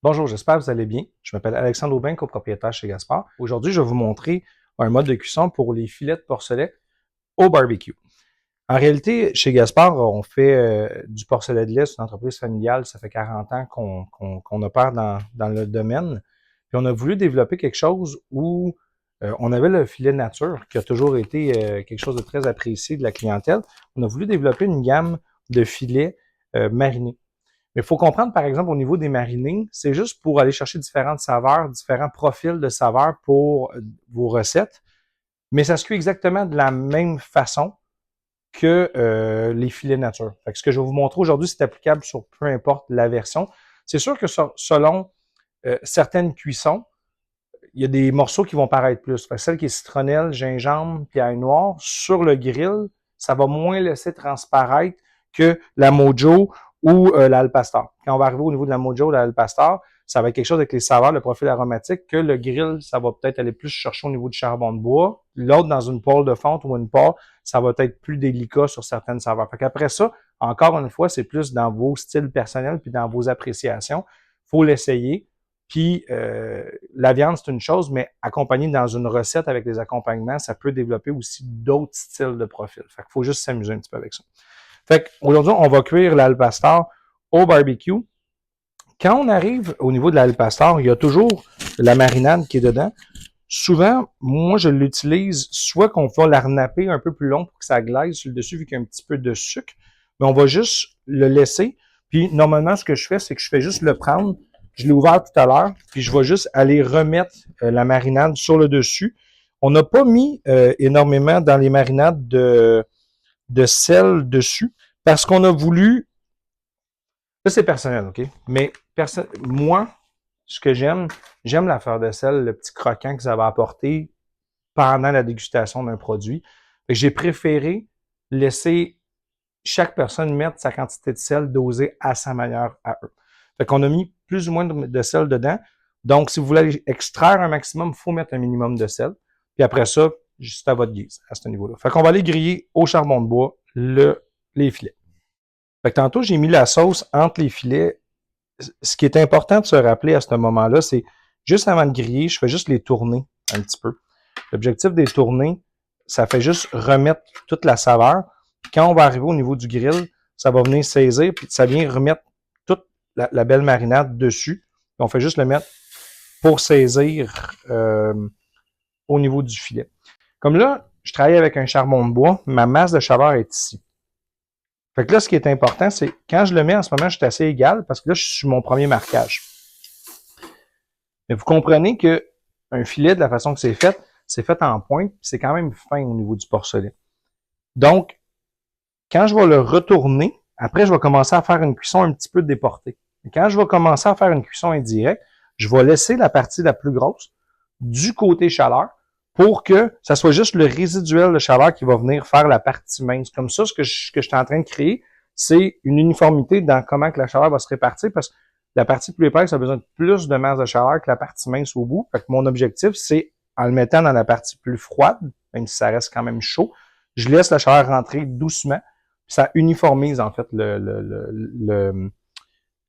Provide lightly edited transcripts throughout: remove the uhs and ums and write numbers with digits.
Bonjour, j'espère que vous allez bien. Je m'appelle Alexandre Aubin, copropriétaire chez Gaspard. Aujourd'hui, je vais vous montrer un mode de cuisson pour les filets de porcelet au barbecue. En réalité, chez Gaspard, on fait du porcelet de lait, c'est une entreprise familiale, ça fait 40 ans qu'on opère dans le domaine. Puis on a voulu développer quelque chose où on avait le filet nature, qui a toujours été quelque chose de très apprécié de la clientèle. On a voulu développer une gamme de filets marinés. Mais il faut comprendre, par exemple, au niveau des marinés, c'est juste pour aller chercher différentes saveurs, différents profils de saveurs pour vos recettes, mais ça se cuit exactement de la même façon que les filets nature. Fait que ce que je vais vous montrer aujourd'hui, c'est applicable sur peu importe la version. C'est sûr que selon certaines cuissons, il y a des morceaux qui vont paraître plus. Fait que celle qui est citronnelle, gingembre, puis ail noir, sur le grill, ça va moins laisser transparaître que la Mojo ou la Pastor. Quand on va arriver au niveau de la Mojo ou la Pastor, ça va être quelque chose avec les saveurs, le profil aromatique, que le grill, ça va peut-être aller plus chercher au niveau du charbon de bois. L'autre, dans une poêle de fonte ou une poêle, ça va être plus délicat sur certaines saveurs. Fait qu'après ça, encore une fois, c'est plus dans vos styles personnels puis dans vos appréciations. Faut l'essayer. Puis la viande, c'est une chose, mais accompagné dans une recette avec des accompagnements, ça peut développer aussi d'autres styles de profil. Fait qu'il faut juste s'amuser un petit peu avec ça. Fait qu'aujourd'hui, on va cuire l'al-pastor au barbecue. Quand on arrive au niveau de l'al-pastor, il y a toujours la marinade qui est dedans. Souvent, moi, je l'utilise soit qu'on va la renapper un peu plus long pour que ça glaise sur le dessus, vu qu'il y a un petit peu de sucre, mais on va juste le laisser. Puis, normalement, ce que je fais, c'est que je fais juste le prendre. Je l'ai ouvert tout à l'heure, puis je vais juste aller remettre la marinade sur le dessus. On n'a pas mis énormément dans les marinades de sel dessus parce qu'on a voulu. Ça, c'est personnel, OK? Mais moi, ce que j'aime la fleur de sel, le petit croquant que ça va apporter pendant la dégustation d'un produit. J'ai préféré laisser chaque personne mettre sa quantité de sel dosée à sa manière à eux. Fait qu'on a mis plus ou moins de sel dedans. Donc, si vous voulez extraire un maximum, il faut mettre un minimum de sel. Puis après ça, juste à votre guise, à ce niveau-là. Fait qu'on va aller griller au charbon de bois les filets. Fait que tantôt, j'ai mis la sauce entre les filets. Ce qui est important de se rappeler à ce moment-là, c'est juste avant de griller, je fais juste les tourner un petit peu. L'objectif des tournées, ça fait juste remettre toute la saveur. Puis quand on va arriver au niveau du grill, ça va venir saisir, puis ça vient remettre toute la belle marinade dessus. Puis on fait juste le mettre pour saisir au niveau du filet. Comme là, je travaille avec un charbon de bois, ma masse de chaleur est ici. Fait que là, ce qui est important, c'est quand je le mets en ce moment, je suis assez égal parce que là, je suis sur mon premier marquage. Mais vous comprenez que un filet, de la façon que c'est fait en pointe, puis c'est quand même fin au niveau du porcelet. Donc, quand je vais le retourner, après, je vais commencer à faire une cuisson un petit peu déportée. Et quand je vais commencer à faire une cuisson indirecte, je vais laisser la partie la plus grosse du côté chaleur pour que ça soit juste le résiduel de chaleur qui va venir faire la partie mince. Comme ça, ce que je suis en train de créer, c'est une uniformité dans comment que la chaleur va se répartir parce que la partie plus épaisse a besoin de plus de masse de chaleur que la partie mince au bout. Fait que mon objectif, c'est en le mettant dans la partie plus froide, même si ça reste quand même chaud, je laisse la chaleur rentrer doucement. Puis ça uniformise en fait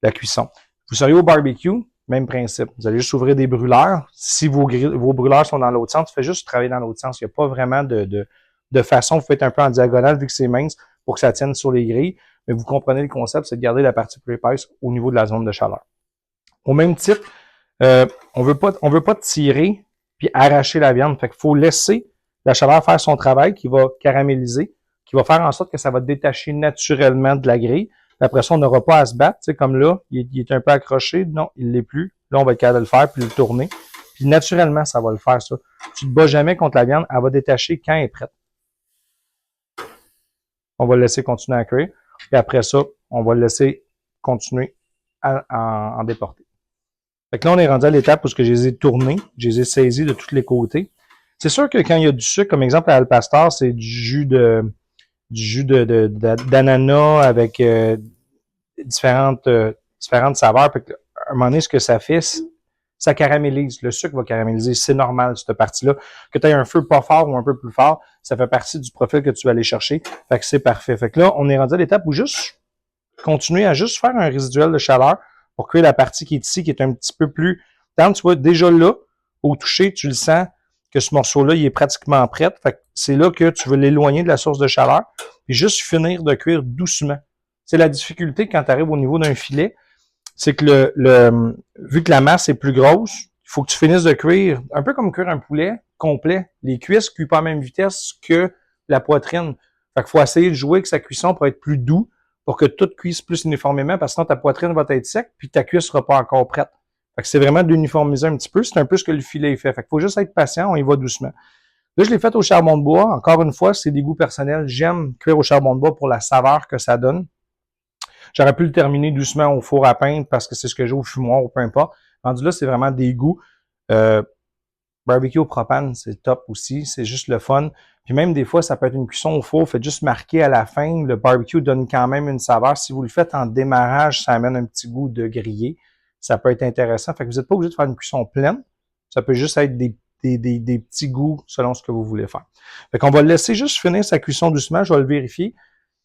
la cuisson. Vous seriez au barbecue, même principe. Vous allez juste ouvrir des brûleurs. Si vos brûleurs sont dans l'autre sens, tu fais juste travailler dans l'autre sens. Il n'y a pas vraiment de façon. Vous faites un peu en diagonale vu que c'est mince pour que ça tienne sur les grilles. Mais vous comprenez le concept, c'est de garder la partie plus épaisse au niveau de la zone de chaleur. Au même titre, on veut pas tirer puis arracher la viande. Fait qu'il faut laisser la chaleur faire son travail qui va caraméliser, qui va faire en sorte que ça va détacher naturellement de la grille. Après ça, on n'aura pas à se battre. Tu sais, comme là, il est un peu accroché. Non, il l'est plus. Là, on va être capable de le faire puis le tourner. Puis naturellement, ça va le faire, ça. Tu te bats jamais contre la viande. Elle va détacher quand elle est prête. On va le laisser continuer à cuire. Puis après ça, on va le laisser continuer à en déporter. Fait que là, on est rendu à l'étape où je les ai tournés, je les ai saisis de tous les côtés. C'est sûr que quand il y a du sucre, comme exemple à l'al-pastor, c'est du jus d'ananas avec différentes saveurs. Puis à un moment donné, ce que ça fait, ça caramélise. Le sucre va caraméliser. C'est normal, cette partie-là. Que tu aies un feu pas fort ou un peu plus fort, ça fait partie du profil que tu vas aller chercher. Fait que c'est parfait. Fait que là, on est rendu à l'étape où juste continuer à juste faire un résiduel de chaleur pour cuire la partie qui est ici, qui est un petit peu plus tendre. Tu vois, déjà là, au toucher, tu le sens que ce morceau-là, il est pratiquement prêt. Fait que c'est là que tu veux l'éloigner de la source de chaleur, puis juste finir de cuire doucement. C'est la difficulté quand tu arrives au niveau d'un filet, c'est que vu que la masse est plus grosse, il faut que tu finisses de cuire, un peu comme cuire un poulet complet. Les cuisses cuisent pas à la même vitesse que la poitrine. Fait qu'il faut essayer de jouer que sa cuisson pour être plus doux, pour que tout cuise plus uniformément, parce que sinon ta poitrine va être sec, puis ta cuisse sera pas encore prête. Fait que c'est vraiment d'uniformiser un petit peu. C'est un peu ce que le filet fait. Fait qu'il faut juste être patient, on y va doucement. Là, je l'ai fait au charbon de bois. Encore une fois, c'est des goûts personnels. J'aime cuire au charbon de bois pour la saveur que ça donne. J'aurais pu le terminer doucement au four à pain parce que c'est ce que j'ai au fumoir ou peu importe. Rendu là, c'est vraiment des goûts. Barbecue au propane, c'est top aussi. C'est juste le fun. Puis même des fois, ça peut être une cuisson au four. Faites juste marquer à la fin. Le barbecue donne quand même une saveur. Si vous le faites en démarrage, ça amène un petit goût de grillé. Ça peut être intéressant. Fait que vous n'êtes pas obligé de faire une cuisson pleine. Ça peut juste être des petits goûts selon ce que vous voulez faire. Fait qu'on va le laisser juste finir sa cuisson doucement. Je vais le vérifier.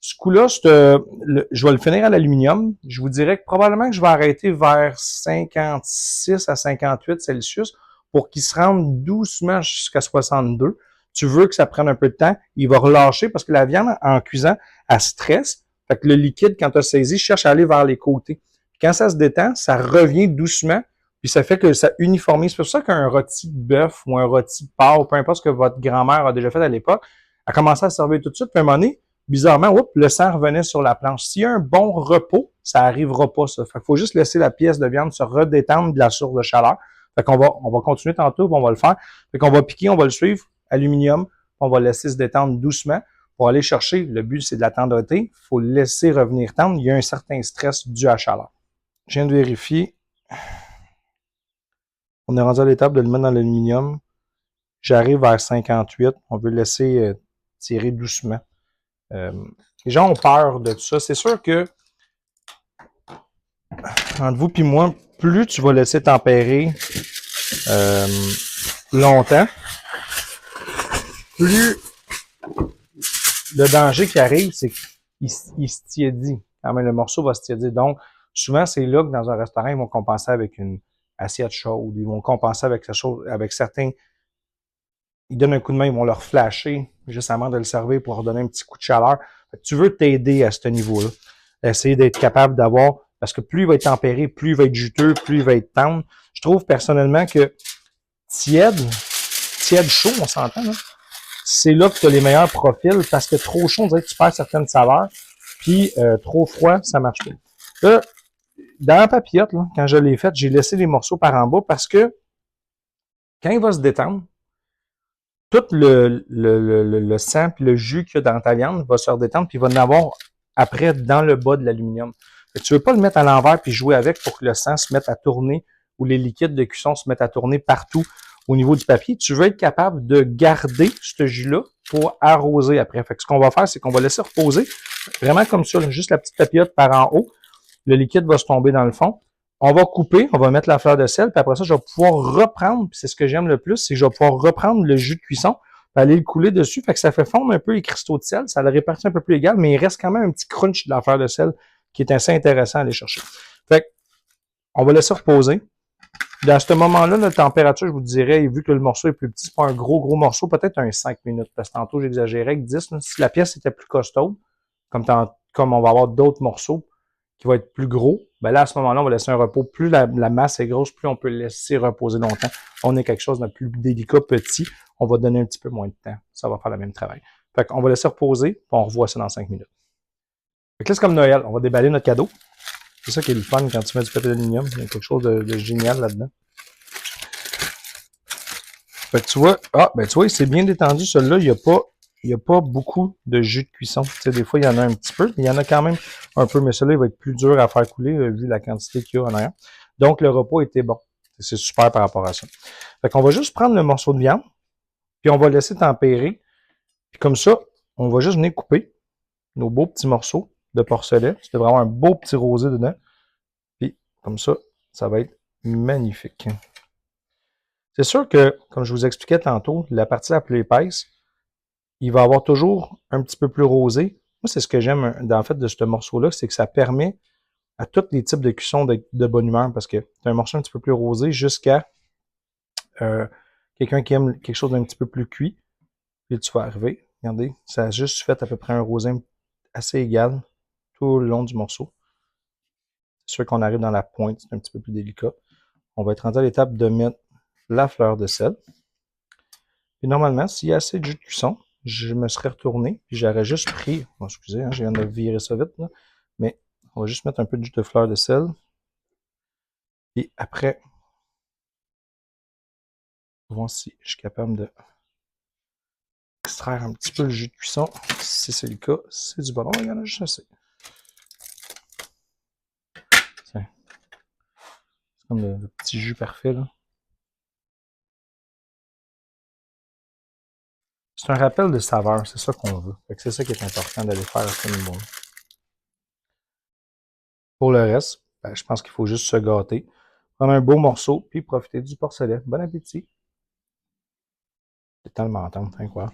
Ce coup-là, je vais le finir à l'aluminium. Je vous dirais que probablement que je vais arrêter vers 56 à 58 Celsius pour qu'il se rende doucement jusqu'à 62. Tu veux que ça prenne un peu de temps. Il va relâcher parce que la viande, en cuisant, elle stresse. Fait que le liquide, quand tu as saisi, cherche à aller vers les côtés. Puis quand ça se détend, ça revient doucement. Puis ça fait que ça uniformise. C'est pour ça qu'un rôti de bœuf ou un rôti de porc, ou peu importe ce que votre grand-mère a déjà fait à l'époque, a commencé à se servir tout de suite. Puis à un moment donné, bizarrement, le sang revenait sur la planche. S'il y a un bon repos, ça n'arrivera pas, ça. Fait qu'il faut juste laisser la pièce de viande se redétendre de la source de chaleur. Fait qu'on on va continuer tantôt, puis on va le faire. Fait qu'on va piquer, on va le suivre, aluminium, puis on va le laisser se détendre doucement pour aller chercher. Le but, c'est de la tendreté. Il faut le laisser revenir tendre. Il y a un certain stress dû à la chaleur. Je viens de vérifier. On est rendu à l'étape de le mettre dans l'aluminium. J'arrive vers 58. On veut le laisser tirer doucement. Les gens ont peur de tout ça. C'est sûr que, entre vous et moi, plus tu vas laisser tempérer longtemps, plus le danger qui arrive, c'est qu'il se tiédit. Quand même, le morceau va se tiédir. Donc, souvent, c'est là que dans un restaurant, ils vont compenser avec une assiette chaude. Ils vont compenser avec certains. Ils donnent un coup de main, ils vont leur flasher juste avant de le servir pour leur donner un petit coup de chaleur. Tu veux t'aider à ce niveau-là. Essayer d'être capable d'avoir, parce que plus il va être tempéré, plus il va être juteux, plus il va être tendre. Je trouve personnellement que tiède chaud, on s'entend, là. C'est là que tu as les meilleurs profils, parce que trop chaud, on dirait que tu perds certaines saveurs, puis trop froid, ça marche pas. Là, dans la papillote, là, quand je l'ai faite, j'ai laissé les morceaux par en bas parce que quand il va se détendre, tout le sang puis le jus qu'il y a dans ta viande va se redétendre, puis il va en avoir après dans le bas de l'aluminium. Tu veux pas le mettre à l'envers puis jouer avec pour que le sang se mette à tourner ou les liquides de cuisson se mettent à tourner partout au niveau du papier. Tu veux être capable de garder ce jus-là pour arroser après. Fait que ce qu'on va faire, c'est qu'on va laisser reposer vraiment comme ça, là, juste la petite papillote par en haut. Le liquide va se tomber dans le fond. On va couper, on va mettre la fleur de sel, puis après ça, je vais pouvoir reprendre, puis c'est ce que j'aime le plus, c'est que je vais pouvoir reprendre le jus de cuisson, puis aller le couler dessus, fait que ça fait fondre un peu les cristaux de sel, ça le répartit un peu plus égal, mais il reste quand même un petit crunch de la fleur de sel qui est assez intéressant à aller chercher. Fait que, on va laisser reposer. Dans ce moment-là, la température, je vous dirais, vu que le morceau est plus petit, c'est pas un gros morceau, peut-être un 5 minutes, parce que tantôt, j'exagérais avec 10, là. Si la pièce était plus costaude, comme on va avoir d'autres morceaux qui vont être plus gros, ben là, à ce moment-là, on va laisser un repos. Plus la masse est grosse, plus on peut le laisser reposer longtemps. On est quelque chose de plus délicat, petit. On va donner un petit peu moins de temps. Ça va faire le même travail. Fait qu'on va laisser reposer, puis on revoit ça dans 5 minutes. Fait que là, c'est comme Noël. On va déballer notre cadeau. C'est ça qui est le fun quand tu mets du papier d'aluminium. Il y a quelque chose de génial là-dedans. Fait que tu vois, tu vois, c'est bien détendu. Celui-là, il n'y a pas beaucoup de jus de cuisson. Tu sais, des fois, il y en a un petit peu, mais il y en a quand même un peu. Mais celui-là, il va être plus dur à faire couler vu la quantité qu'il y a en arrière. Donc, le repos était bon. C'est super par rapport à ça. Fait qu'on va juste prendre le morceau de viande, puis on va laisser tempérer. Puis comme ça, on va juste venir couper nos beaux petits morceaux de porcelet. C'est vraiment un beau petit rosé dedans. Puis comme ça, ça va être magnifique. C'est sûr que, comme je vous expliquais tantôt, la partie la plus épaisse, il va avoir toujours un petit peu plus rosé. Moi, c'est ce que j'aime en fait de ce morceau-là, c'est que ça permet à tous les types de cuissons de bonne humeur parce que tu as un morceau un petit peu plus rosé jusqu'à quelqu'un qui aime quelque chose d'un petit peu plus cuit. Puis tu vas arriver, regardez, ça a juste fait à peu près un rosé assez égal tout le long du morceau. C'est sûr qu'on arrive dans la pointe, c'est un petit peu plus délicat. On va être rendu à l'étape de mettre la fleur de sel. Puis normalement, s'il y a assez de jus de cuisson, je me serais retourné, puis j'aurais juste pris, bon, excusez, je viens de virer ça vite, là, mais on va juste mettre un peu de jus de fleur de sel. Et après, voir si je suis capable de extraire un petit peu le jus de cuisson. Si c'est le cas, c'est du bon. Il y en a juste assez. C'est comme le petit jus parfait, là. C'est un rappel de saveur, c'est ça qu'on veut. C'est ça qui est important d'aller faire à ce niveau-là. Pour le reste, ben, je pense qu'il faut juste se gâter, prendre un beau morceau, puis profiter du porcelet. Bon appétit! C'est tellement tendre, hein, quoi.